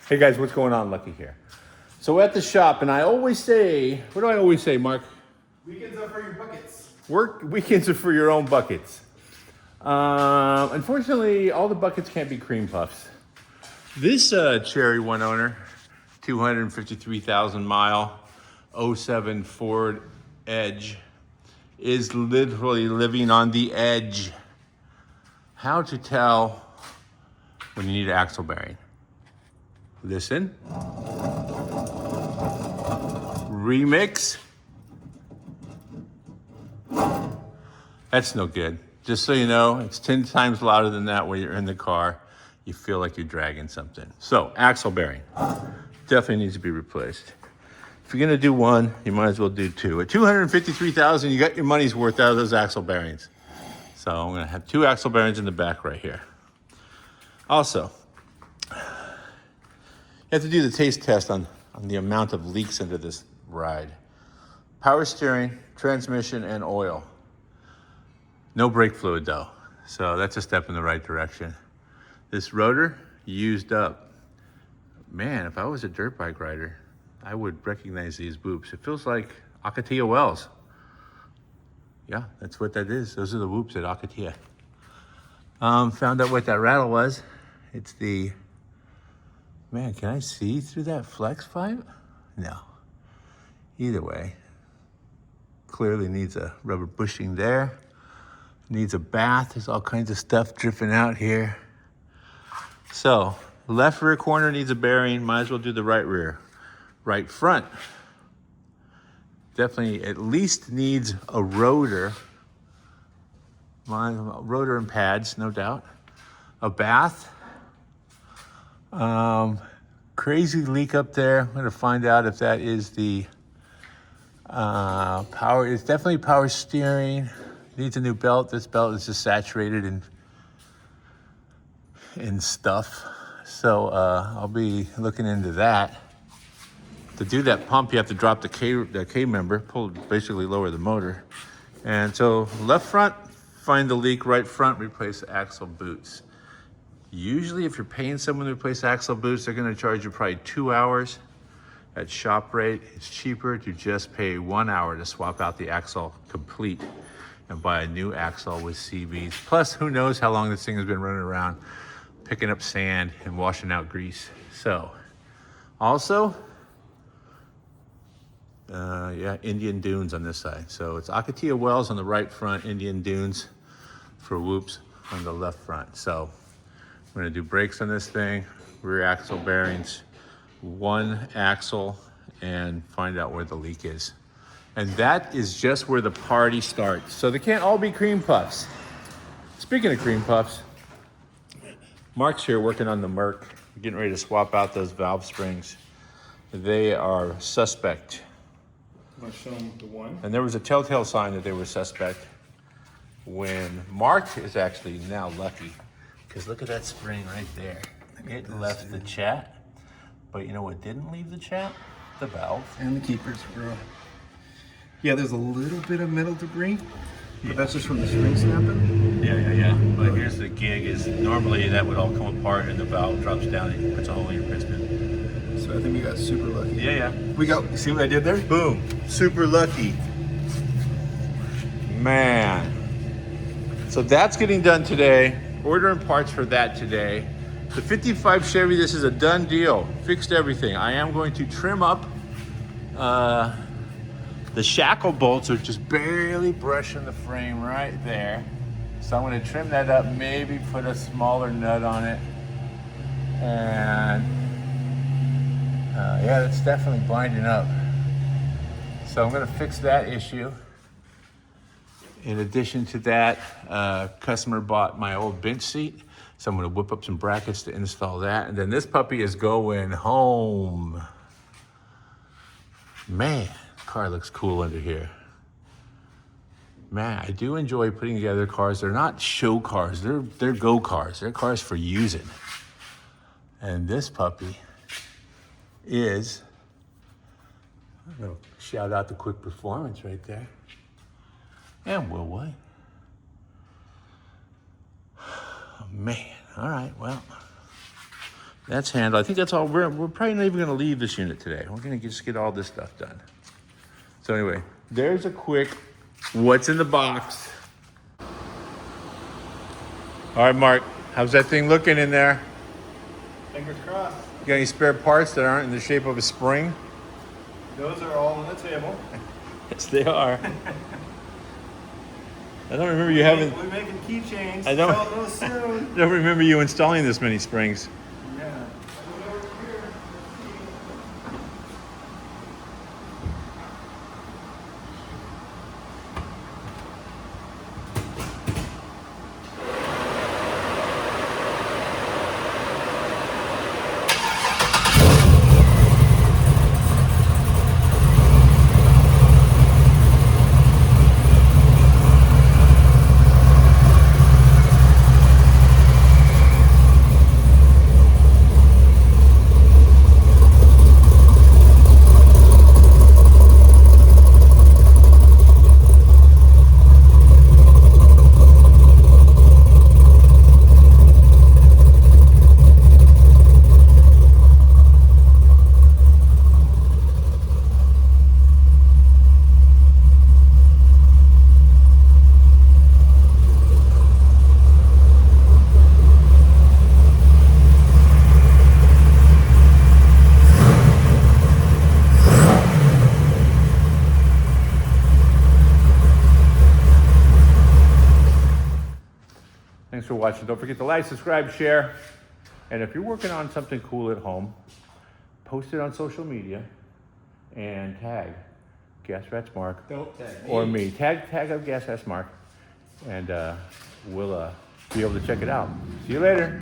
Hey guys, what's going on? Lucky here. So at the shop, and I always say, what do I always say, Mark? Weekends are for your buckets. Weekends are for your own buckets. Unfortunately, all the buckets can't be cream puffs. This Cherry one owner, 253,000 mile, '07 Ford Edge, is literally living on the edge. How to tell when you need an axle bearing? Listen. Remix. That's no good. Just so you know, it's 10 times louder than that when you're in the car. You feel like you're dragging something. So, axle bearing definitely needs to be replaced. If you're gonna do one, you might as well do two. At 253,000, you got your money's worth out of those axle bearings. So I'm gonna have two axle bearings in the back right here. Also, you have to do the taste test on the amount of leaks into this ride. Power steering, transmission, and oil. No brake fluid though, so that's a step in the right direction. This rotor used up. Man, if I was a dirt bike rider, I would recognize these whoops. It feels like Akatia Wells. Yeah, that's what that is. Those are the whoops at Akatia. Found out what that rattle was. It's the, man, can I see through that flex pipe? No. Either way, clearly needs a rubber bushing there. Needs a bath. There's all kinds of stuff dripping out here. So, left rear corner needs a bearing. Might as well do the right rear. Right front definitely at least needs a rotor. Rotor and pads, no doubt. A bath. Crazy leak up there. I'm gonna find out if that is the power. It's definitely power steering. Needs a new belt. This belt is just saturated in stuff. So I'll be looking into that. To do that pump, you have to drop the K member, basically lower the motor. And so left front, find the leak. Right front, replace the axle boots. Usually if you're paying someone to replace axle boots, they're gonna charge you probably 2 hours. At shop rate, it's cheaper to just pay 1 hour to swap out the axle complete and buy a new axle with CVs. Plus, who knows how long this thing has been running around, picking up sand and washing out grease. So, also, Indian Dunes on this side. So it's Akatia Wells on the right front, Indian Dunes for whoops on the left front. So we're gonna do brakes on this thing, rear axle bearings, one axle, and find out where the leak is. And that is just where the party starts. So they can't all be cream puffs. Speaking of cream puffs, Mark's here working on the Merc, getting ready to swap out those valve springs. They are suspect. I'm gonna show them the one. And there was a telltale sign that they were suspect when Mark is actually now lucky. Because look at that spring right there. It left the chat. But you know what didn't leave the chat? The valve. And the keepers, bro. Yeah, there's a little bit of metal debris, but that's just from the spring snapping. Yeah. But here's the gig is normally that would all come apart and the valve drops down and puts a hole in your piston. So I think we got super lucky. Yeah. We got, you see what I did there? Boom. Super lucky. Man. So that's getting done today. Ordering parts for that today. The 55 Chevy, this is a done deal. Fixed everything. I am going to trim up. The shackle bolts are just barely brushing the frame right there. So I'm gonna trim that up, maybe put a smaller nut on it. And yeah, that's definitely binding up. So I'm gonna fix that issue. In addition to that, customer bought my old bench seat. So I'm gonna whip up some brackets to install that. And then this puppy is going home. Man, car looks cool under here. Man, I do enjoy putting together cars. They're not show cars, they're go cars. They're cars for using. And this puppy is, I'm gonna shout out the Quick Performance right there. And Will White. Oh, man, all right, well, That's handled. I think that's all. We're probably not even going to leave this unit today. We're going to just get all this stuff done. So anyway, there's a quick what's in the box. All right, Mark, how's that thing looking in there? Fingers crossed. You got any spare parts that aren't in the shape of a spring? Those are all on the table. Yes, they are. I don't remember you having. We're making keychains. I don't. Sell those soon. I don't remember you installing this many springs. Yeah. Thanks for watching. Don't forget to like, subscribe, share. And if you're working on something cool at home, post it on social media and tag Gas Rats Mark Don't tag or me. Tag up Gas Rats Mark, and we'll be able to check it out. See you later.